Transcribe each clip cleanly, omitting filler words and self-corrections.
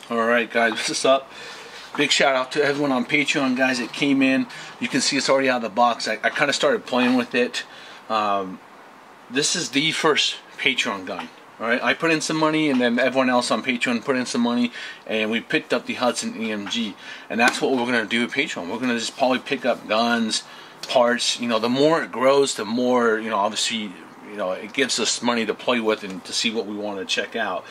Alright guys, what's up? Big shout out to everyone on Patreon, guys, that came in. You can see it's already out of the box. I kind of started playing with it. This is the first Patreon gun. Alright, I put in some money, and then everyone else on Patreon put in some money, and we picked up the Hudson EMG. And that's what we're going to do with Patreon. We're going to just probably pick up guns, parts. You know, the more it grows, the more, you know, obviously, you know, it gives us money to play with and to see what we want to check out.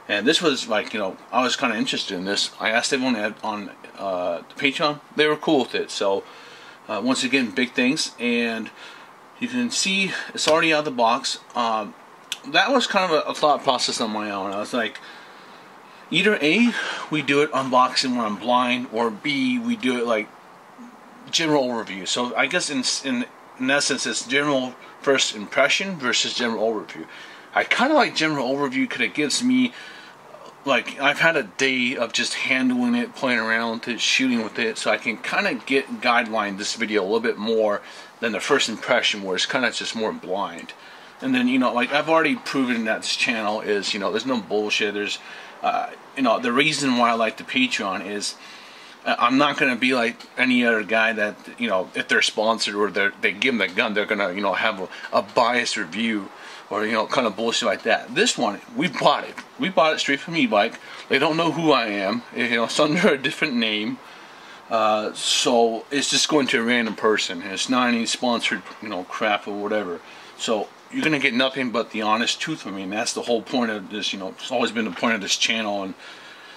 And this was like, you know, I was kind of interested in this. I asked everyone on Patreon. They were cool with it. So, once again, big things. And you can see it's already out of the box. That was kind of a thought process on my own. I was like, either A, we do it unboxing when I'm blind, or B, we do it like general overview. So I guess in essence, it's general first impression versus general overview. I kind of like general overview because it gives me, like, I've had a day of just handling it, playing around with it, shooting with it, so I can kind of guideline this video a little bit more than the first impression, where it's kind of just more blind. And then, you know, like, I've already proven that this channel is, you know, there's no bullshit. There's, you know, the reason why I like the Patreon is I'm not going to be like any other guy that, you know, if they're sponsored or they give them the gun, they're going to, you know, have a biased review or, you know, kind of bullshit like that. This one, we bought it. We bought it straight from e-bike. They don't know who I am. You know, it's under a different name. So it's just going to a random person. It's not any sponsored, you know, crap or whatever. So you're going to get nothing but the honest truth from me, and that's the whole point of this. You know, it's always been the point of this channel, and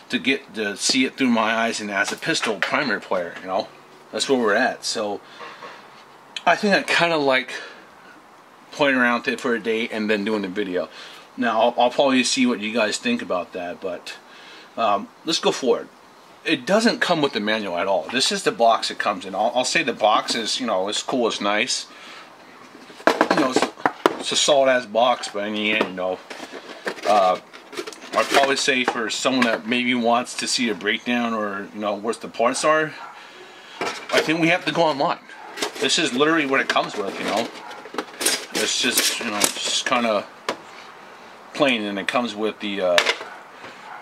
to get to see it through my eyes, and as a pistol primary player, you know, that's where we're at. So I think I kind of like playing around with it for a day and then doing the video. Now I'll probably see what you guys think about that, but let's go forward. It doesn't come with the manual at all. This is the box it comes in. I'll say the box is, you know, it's cool, it's nice. You know, it's a solid ass box, but in the end, you know, I'd probably say for someone that maybe wants to see a breakdown or, you know, what the parts are, I think we have to go online. This is literally what it comes with, you know. It's just, you know, just kind of plain, and it comes with the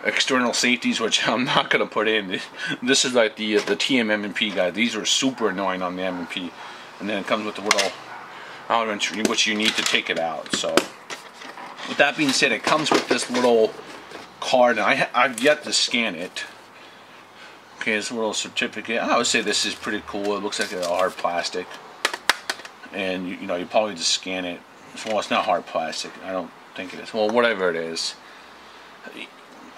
external safeties, which I'm not going to put in. This is like the TM M&P guys. These are super annoying on the M&P. And then it comes with the little element which you need to take it out. So with that being said, it comes with this little card, and I've yet to scan it. Okay, this little certificate. I would say this is pretty cool. It looks like a hard plastic, and you know, you probably just scan it. Well, it's not hard plastic. I don't think it is. Well, whatever it is.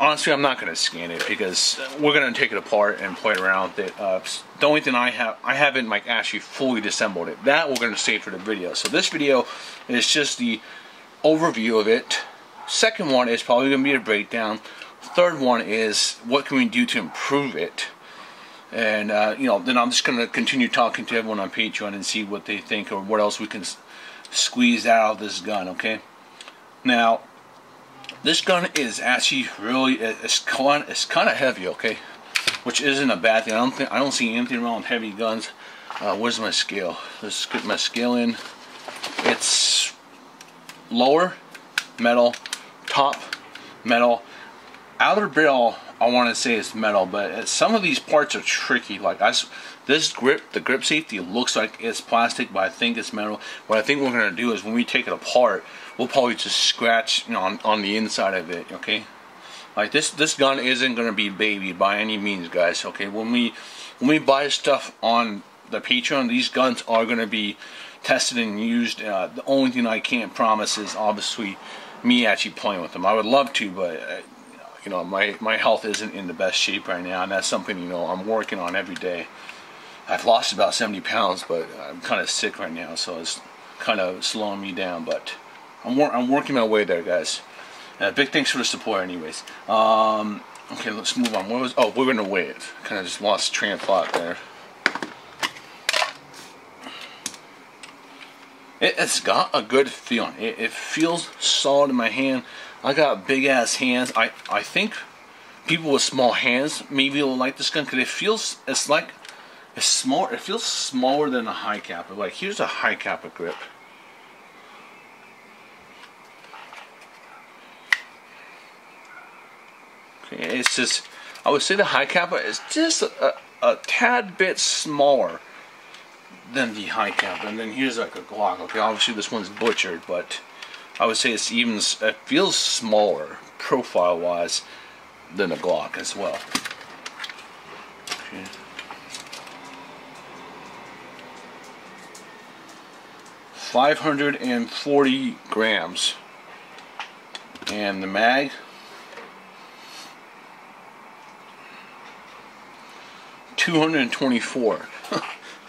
Honestly, I'm not going to scan it because we're going to take it apart and play around with it. The only thing I haven't like actually fully disassembled it. That we're going to save for the video. So this video is just the overview of it. Second one is probably going to be a breakdown. Third one is what can we do to improve it. And you know, then I'm just going to continue talking to everyone on Patreon and see what they think or what else we can squeeze out of this gun. Okay. Now, this gun is actually really, it's kind of heavy, okay, which isn't a bad thing. I don't see anything wrong with heavy guns. Where's my scale? Let's get my scale in. It's lower metal, top metal, outer barrel. I want to say it's metal, but some of these parts are tricky. Like this grip, the grip safety looks like it's plastic, but I think it's metal. What I think we're gonna do is when we take it apart, we'll probably just scratch, you know, on the inside of it. Okay, like this gun isn't gonna be baby by any means, guys. Okay, when we buy stuff on the Patreon, these guns are gonna be tested and used. The only thing I can't promise is obviously me actually playing with them. I would love to, but you know, my health isn't in the best shape right now, and that's something, you know, I'm working on every day. I've lost about 70 pounds, but I'm kind of sick right now, so it's kind of slowing me down. But I'm working my way there, guys. Big thanks for the support, anyways. Okay, let's move on. We're gonna weigh it. Kind of just lost train of thought there. It's got a good feeling. It feels solid in my hand. I got big ass hands. I think people with small hands maybe will like this gun because it's small. It feels smaller than a high capper. Like, here's a high capper grip. Okay, it's just, I would say the high kappa is just a tad bit smaller than the high kappa. And then here's like a Glock. Okay, obviously this one's butchered, but I would say it feels smaller profile wise than a Glock as well. Okay. 540 grams, and the mag, 224.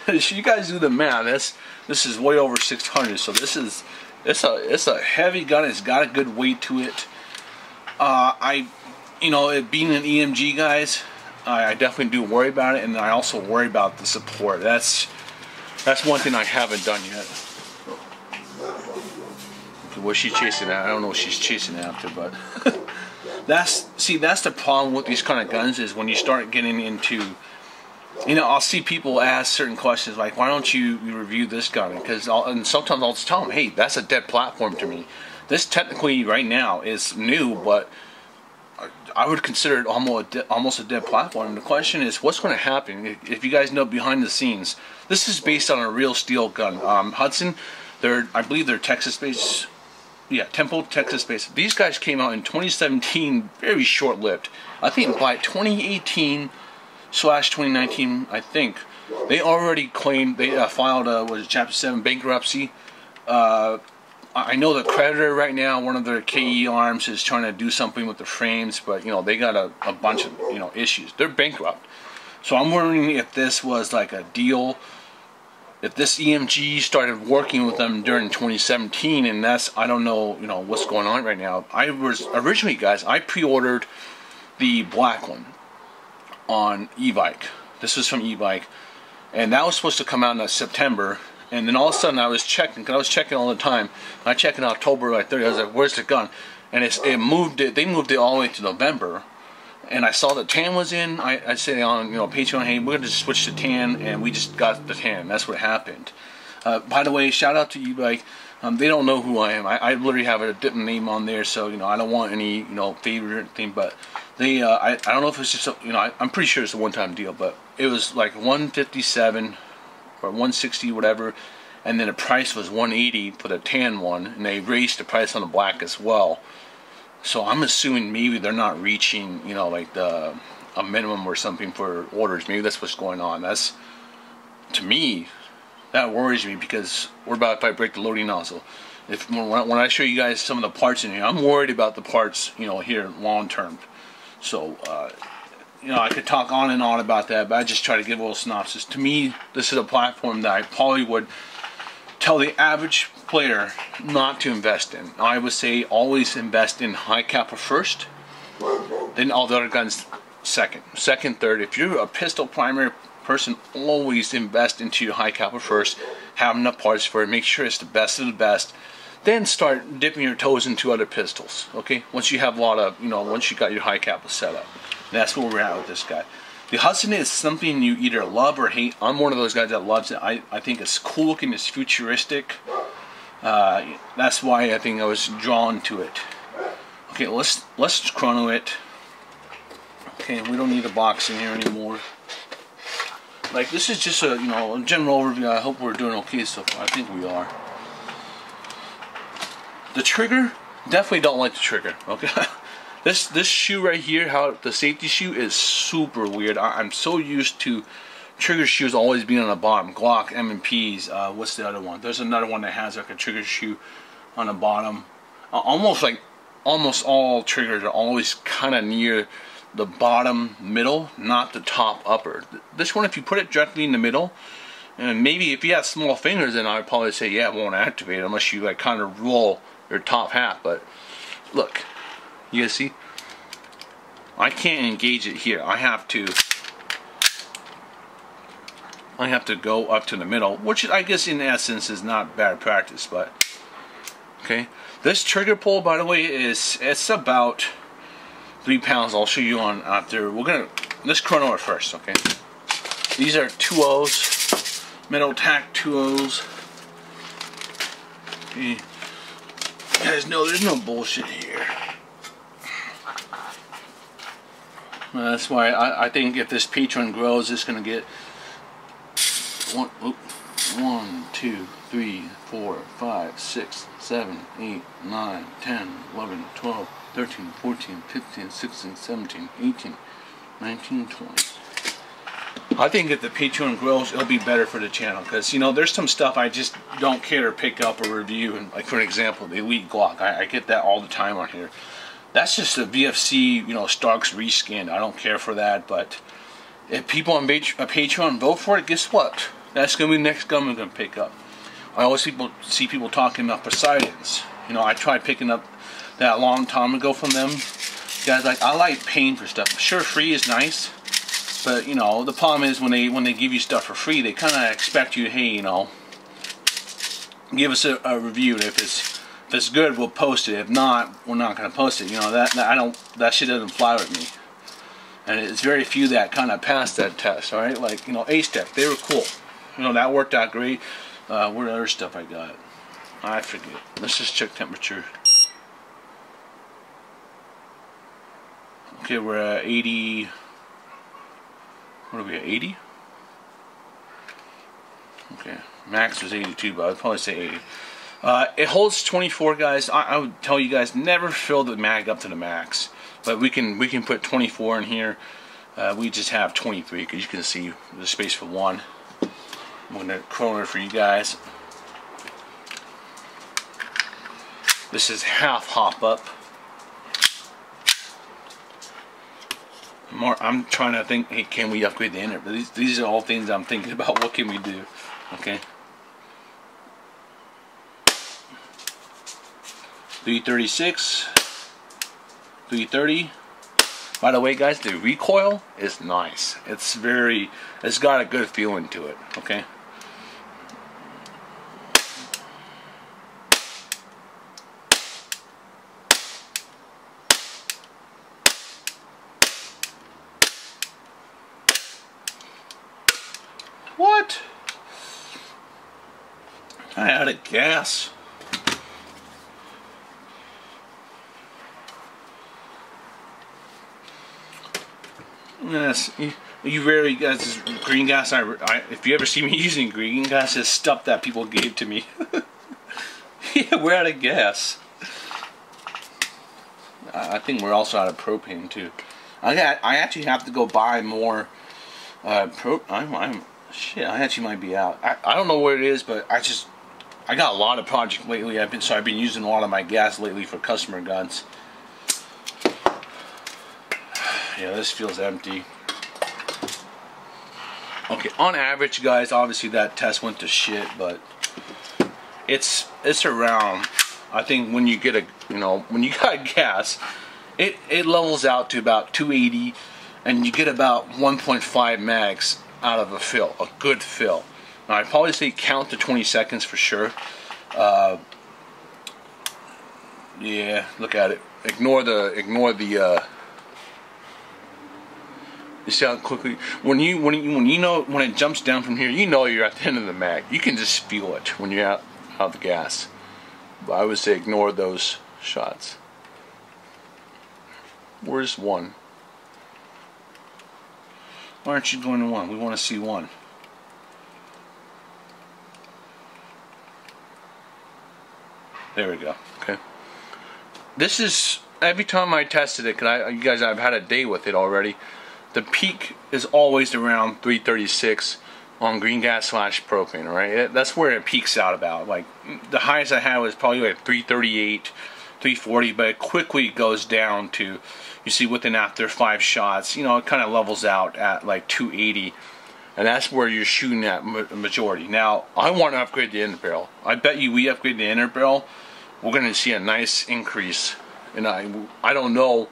You guys do the math. This is way over 600. So it's a heavy gun. It's got a good weight to it. It being an EMG, guys, I definitely do worry about it, and I also worry about the support. That's one thing I haven't done yet. What she's chasing at, I don't know what she's chasing after, but that's the problem with these kind of guns, is when you start getting into, I'll see people ask certain questions like, why don't you review this gun? And sometimes I'll just tell them, hey, that's a dead platform to me. This technically right now is new, but I would consider it almost a dead platform. And the question is, what's going to happen? If you guys know behind the scenes, this is based on a real steel gun. Hudson, I believe they're Texas-based. Yeah, Temple, Texas-based. These guys came out in 2017, very short-lived. I think by 2018/2019, I think they already claimed they filed Chapter 7 bankruptcy. I know the creditor right now, one of their KE arms, is trying to do something with the frames, but they got a bunch of issues. They're bankrupt. So I'm wondering if this was like a deal. If this EMG started working with them during 2017, and I don't know, what's going on right now. I was originally, guys, I pre-ordered the black one on e-bike. This was from e-bike, and that was supposed to come out in September. And then all of a sudden I was checking, because I was checking all the time. I checked in October like 30. I was like, where's the gun? And they moved it all the way to November. And I saw that tan was in. I said on Patreon, hey, we're going to just switch to tan, and we just got the tan. That's what happened. By the way, shout out to e-bike. They don't know who I am. I literally have a different name on there, so I don't want any favorite thing. But they I don't know if it's just I'm pretty sure it's a one-time deal, but it was like 157 or 160, whatever, and then the price was 180 for the tan one, and they raised the price on the black as well. So I'm assuming maybe they're not reaching, like a minimum or something for orders. Maybe that's what's going on. To me, that worries me, because what about if I break the loading nozzle? When I show you guys some of the parts in here, I'm worried about the parts, here long term. So, I could talk on and on about that, but I just try to give a little synopsis. To me, this is a platform that I probably would tell the average player not to invest in. I would say always invest in high kappa first, then all the other guns second, third. If you're a pistol primary person, always invest into your high kappa first, have enough parts for it, make sure it's the best of the best, then start dipping your toes into other pistols. Okay, once you have a lot of, once you got your high kappa set up. And that's where we're at with this guy. The Hudson is something you either love or hate. I'm one of those guys that loves it. I think it's cool looking, it's futuristic. That's why I think I was drawn to it. Okay, let's chrono it. Okay, we don't need a box in here anymore. Like, this is just a general overview. I hope we're doing okay so far. I think we are. The trigger, definitely don't like the trigger. Okay. This shoe right here, the safety shoe is super weird. I'm so used to trigger shoes always being on the bottom. Glock, M&Ps, what's the other one? There's another one that has like a trigger shoe on the bottom. Almost all triggers are always kind of near the bottom middle, not the top upper. This one, if you put it directly in the middle, and maybe if you have small fingers, then I would probably say, yeah, it won't activate unless you like kind of roll your top half. But look. You guys see? I can't engage it here. I have to go up to the middle, which I guess in essence is not bad practice, but okay. This trigger pull, by the way, it's about 3 pounds. I'll show you on after. Let's chrono it first, okay? These are 2.0s, metal tack 2.0s. Okay. You guys know there's no bullshit here. That's why I think if this Patreon grows, it's gonna get 1, 2, 3, 4, 5, 6, 7, 8, 9, 10, 11, 12, 13, 14, 15, 16, 17, 18, 19, 20. I think if the Patreon grows, it'll be better for the channel, because you know there's some stuff I just don't care to pick up or review. And like for an example, the Elite Glock, I get that all the time on here. That's just a VFC, you know, Starks reskin. I don't care for that. But if people on Patreon vote for it, guess what? That's gonna be the next gun I'm gonna pick up. I always see people talking about Poseidons. You know, I tried picking up that a long time ago from them. Guys, like, I like paying for stuff. Sure, free is nice. But you know, the problem is when they give you stuff for free, they kind of expect you, hey, you know, give us a review. If it's good, we'll post it. If not, we're not going to post it. You know, that shit doesn't fly with me. And it's very few that kind of pass that test. All right, like, you know, A-Step, they were cool. You know, that worked out great. What other stuff I got? I forget. Let's just check temperature. Okay, we're at 80. What are we at, 80? Okay, max was 82, but I'd probably say 80. It holds 24, guys. I would tell you guys, never fill the mag up to the max. But we can put 24 in here. We just have 23, because you can see the space for one. I'm going to chrono it for you guys. This is half hop up. I'm trying to think, hey, can we upgrade the inner? But these are all things I'm thinking about. What can we do? Okay. 336, 330. By the way, guys, the recoil is nice. It's got a good feeling to it. Okay. What? I out of gas. Yes, you rarely, guys, green gas. If you ever see me using green gas, it's stuff that people gave to me. Yeah, we're out of gas. I think we're also out of propane too. I actually have to go buy more. Shit, I actually might be out. I don't know what it is, but I got a lot of projects lately. I've been using a lot of my gas lately for customer guns. Yeah, this feels empty. Okay, on average, guys, obviously that test went to shit, but it's around. I think when you get when you got gas, it levels out to about 280, and you get about 1.5 mags out of a fill, a good fill. Now I'd probably say count to 20 seconds for sure. Yeah, look at it. Ignore the. You see how quickly when it jumps down from here, you know you're at the end of the mag. You can just feel it when you're out the gas. But I would say ignore those shots. Where's one? Why aren't you going to one? We want to see one. There we go. Okay. This is every time I tested it, you guys, I've had a day with it already. The peak is always around 336 on green gas / propane. Right? That's where it peaks out about. Like the highest I had was probably like 338, 340, but it quickly goes down to, you see, within after 5 shots, you know, it kind of levels out at like 280, and that's where you're shooting at majority. Now, I want to upgrade the inner barrel. I bet you we upgrade the inner barrel, we're going to see a nice increase. And I don't know,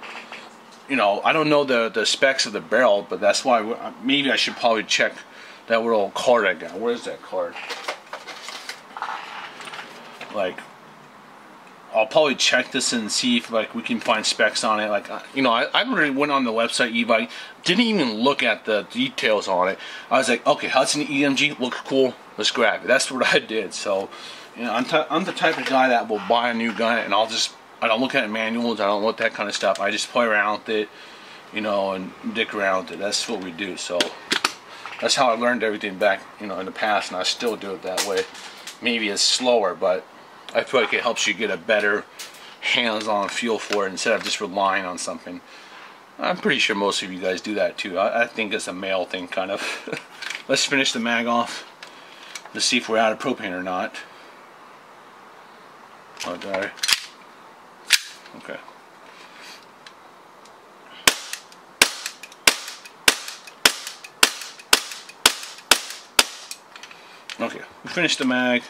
you know, I don't know the specs of the barrel, but that's why maybe I should probably check that little card I got. Where's that card? Like, I'll probably check this and see if like we can find specs on it. Like, you know, I really went on the website, eBay, didn't even look at the details on it. I was like, okay, Hudson EMG looks cool, let's grab it. That's what I did. So, you know, I'm the type of guy that will buy a new gun and I don't look at manuals, I don't look at that kind of stuff. I just play around with it. you know, and dick around with it. That's what we do. So that's how I learned everything back, you know, in the past, and I still do it that way. Maybe it's slower, but I feel like it helps you get a better hands-on feel for it instead of just relying on something. I'm pretty sure most of you guys do that too. I think it's a male thing, kind of. Let's finish the mag off to see if we're out of propane or not. Oh, sorry. Okay. Okay, we finished the mag.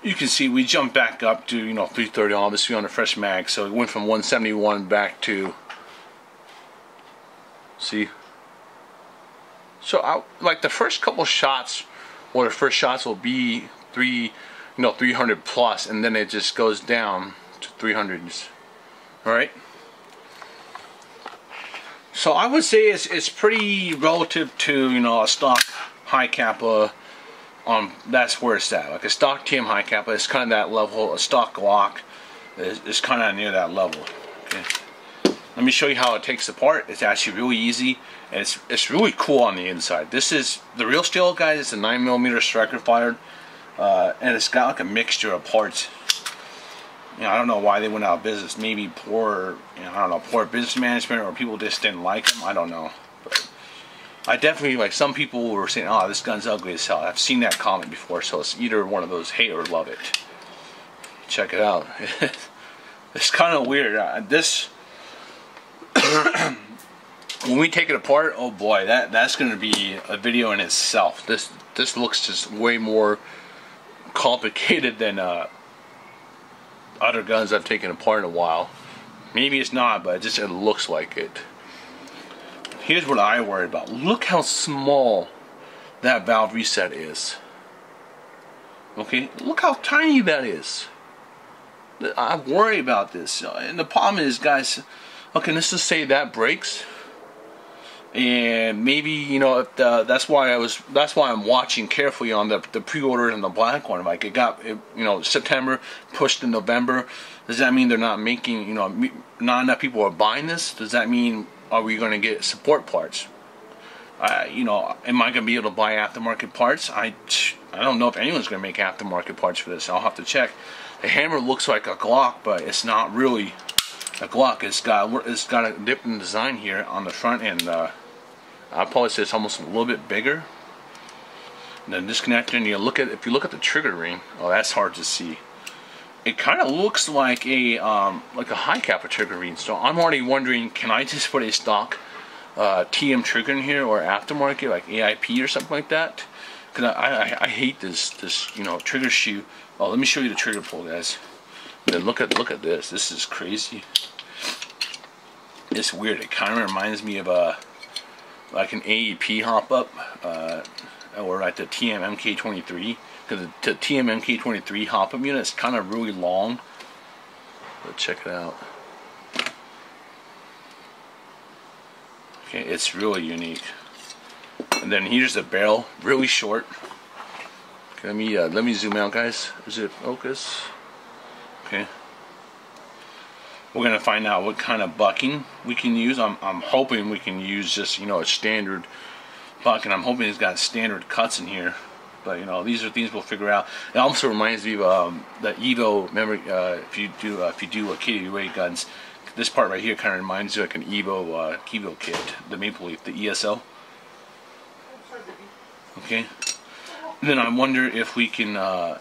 You can see we jumped back up to, you know, 330 obviously on a fresh mag, so it went from 171 back to, see, so like the first couple shots, or the first shots will be 300 plus, and then it just goes down to 300s. All right, so I would say it's pretty relative to, you know, a stock high kappa. That's where it's at. Like a stock TM high kappa, it's kind of that level. A stock Glock is kind of near that level. Okay. Let me show you how it takes apart. It's actually really easy, and it's really cool on the inside. This is the real steel, guys. It's a 9mm striker fired, and it's got like a mixture of parts. You know, I don't know why they went out of business. Maybe poor, you know, I don't know, poor business management, or people just didn't like them. I don't know. But I definitely, like, some people were saying, oh, this gun's ugly as hell. I've seen that comment before, so it's either one of those hate or love it. Check it out. It's kind of weird. This, when we take it apart, oh boy, that's going to be a video in itself. This looks just way more complicated than other guns I've taken apart in a while. Maybe it's not, but it looks like it. Here's what I worry about. Look how small that valve reset is. Okay, look how tiny that is. I worry about this, and the problem is, guys. Okay, let's just say that breaks, and maybe, you know, if that's why I'm watching carefully on the pre-order and the black one. Like it got, you know, September pushed to November. Does that mean they're not making, you know, not enough people are buying this? Does that mean, are we going to get support parts? You know, am I going to be able to buy aftermarket parts? I don't know if anyone's going to make aftermarket parts for this. I'll have to check. The hammer looks like a Glock, but it's not really a Glock. It's got a different design here on the front end. I'd probably say it's almost a little bit bigger. And then this connector, and if you look at the trigger ring, oh, that's hard to see. It kind of looks like a high kappa trigger ring. So I'm already wondering, can I just put a stock TM trigger in here, or aftermarket like AIP or something like that? Because I hate this you know, trigger shoe. Oh, let me show you the trigger pull, guys. And then look at this. This is crazy. It's weird. It kind of reminds me of like an AEP hop up, or like the TM MK23. Because the TM MK23 hop up unit is kind of really long. But check it out. Okay, it's really unique. And then here's the barrel, really short. Okay, let me zoom out, guys. Is it focus? Okay. We're gonna find out what kind of bucking we can use. I'm hoping we can use just, you know, a standard bucking. I'm hoping it's got standard cuts in here. But, you know, these are things we'll figure out. It also reminds me of the Evo. Remember, if you do KWA guns, this part right here kind of reminds you like an Evo kit, the Maple Leaf, the ESO. Okay. And then I wonder if we can. I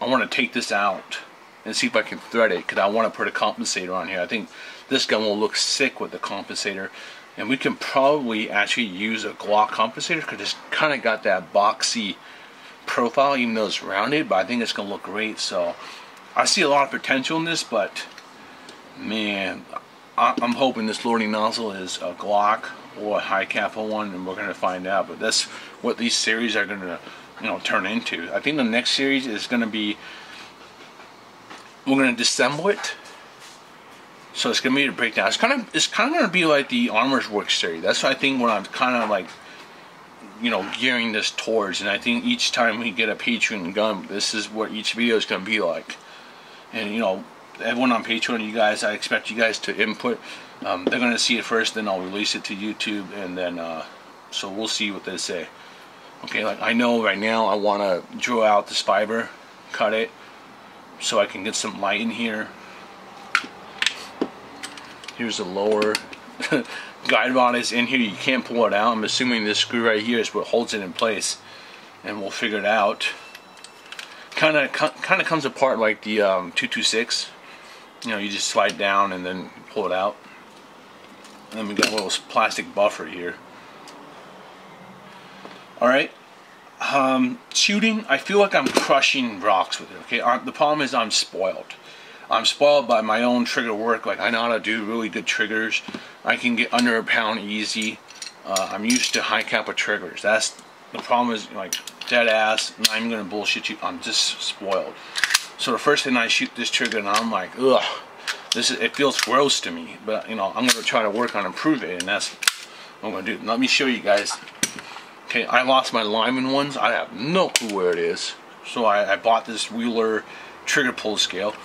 want to take this out and see if I can thread it, because I want to put a compensator on here. I think this gun will look sick with the compensator. And we can probably actually use a Glock compensator, because it's kind of got that boxy profile, even though it's rounded, but I think it's going to look great. So I see a lot of potential in this, but man, I'm hoping this loading nozzle is a Glock or a high kappa one, and we're going to find out. But that's what these series are going to, you know, turn into. I think the next series is going to be, we're going to disassemble it. So it's gonna be a breakdown. It's kind of gonna be like the Armor's Works series. That's what I think, what I'm kind of like, you know, gearing this towards. And I think each time we get a Patreon gun, this is what each video is gonna be like. And, you know, everyone on Patreon, you guys, I expect you guys to input They're gonna see it first, then I'll release it to YouTube, and then so we'll see what they say. Okay, like I know right now I want to draw out this fiber, cut it, so I can get some light in here. Here's the lower guide rod is in here. You can't pull it out. I'm assuming this screw right here is what holds it in place, and we'll figure it out. Kind of comes apart like the 226. You know, you just slide down and then pull it out. And then we got a little plastic buffer here. Alright, shooting, I feel like I'm crushing rocks with it, okay? The problem is I'm spoiled. I'm spoiled by my own trigger work. Like, I know how to do really good triggers. I can get under a pound easy. I'm used to high kappa triggers. That's the problem, is like dead ass, not even gonna bullshit you, I'm just spoiled. So the first thing I shoot this trigger and I'm like, ugh, it feels gross to me. But you know, I'm gonna try to work on improving it, and that's what I'm gonna do. Let me show you guys. Okay, I lost my Lyman ones. I have no clue where it is. So I bought this Wheeler trigger pull scale.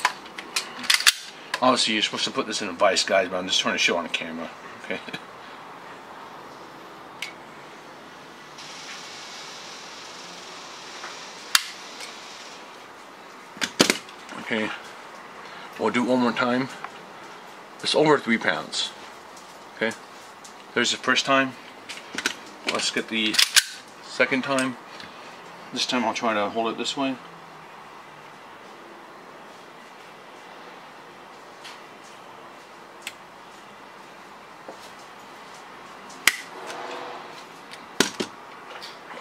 Obviously, you're supposed to put this in a vise, guys, but I'm just trying to show on the camera. Okay. Okay. We'll do it one more time. It's over 3 pounds. Okay. There's the first time. Let's get the second time. This time I'll try to hold it this way.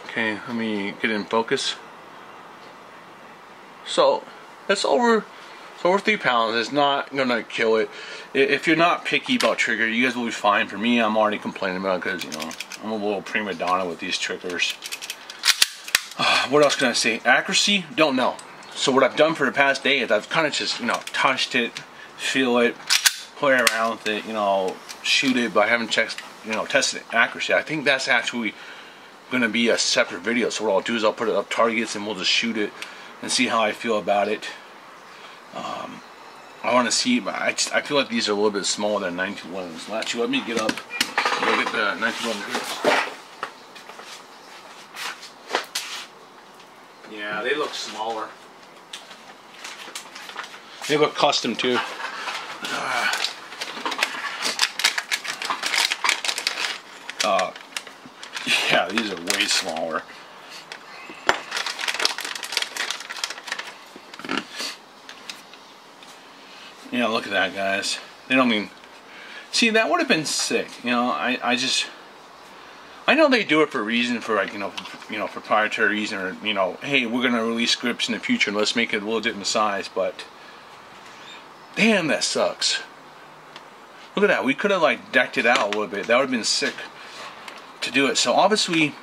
Okay, let me get in focus. So it's over 3 pounds. It's not gonna kill it. If you're not picky about trigger, you guys will be fine. For me, I'm already complaining about it because, you know, I'm a little prima donna with these triggers. What else can I say? Accuracy, don't know. So what I've done for the past day is I've kind of just, you know, touched it, feel it, play around with it, you know, shoot it, but I haven't checked, you know, tested accuracy. I think that's actually going to be a separate video. So what I'll do is I'll put it up targets and we'll just shoot it and see how I feel about it. I want to see, but I feel like these are a little bit smaller than 921s. Actually, let me get up and look at the 921 grips. Yeah, they look smaller. They look custom too. Yeah, these are way smaller. Yeah, look at that, guys. They don't mean... See, that would have been sick. You know, I know they do it for a reason, for like, you know, proprietary reason, or, you know, hey, we're gonna release grips in the future and let's make it a little different size, but damn, that sucks. Look at that. We could have like decked it out a little bit. That would have been sick to do it. So obviously,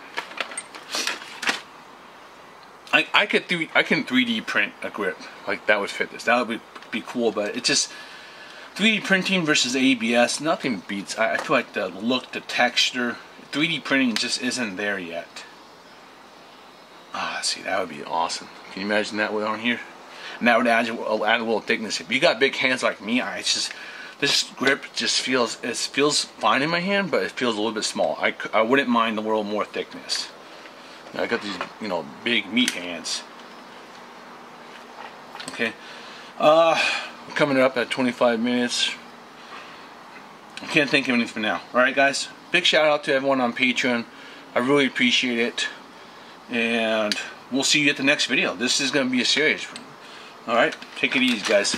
I can 3D print a grip like that would fit this. That would be cool, but it's just 3D printing versus ABS. Nothing beats. I feel like the look, the texture. 3D printing just isn't there yet. See, that would be awesome. Can you imagine that on here? And that would add a little thickness. If you got big hands like me, this grip just feels fine in my hand, but it feels a little bit small. I wouldn't mind a little more thickness. I got these, you know, big meat hands. Okay. Coming up at 25 minutes. I can't think of anything for now. Alright, guys. Big shout out to everyone on Patreon. I really appreciate it. And we'll see you at the next video. This is going to be a series. Alright, take it easy, guys.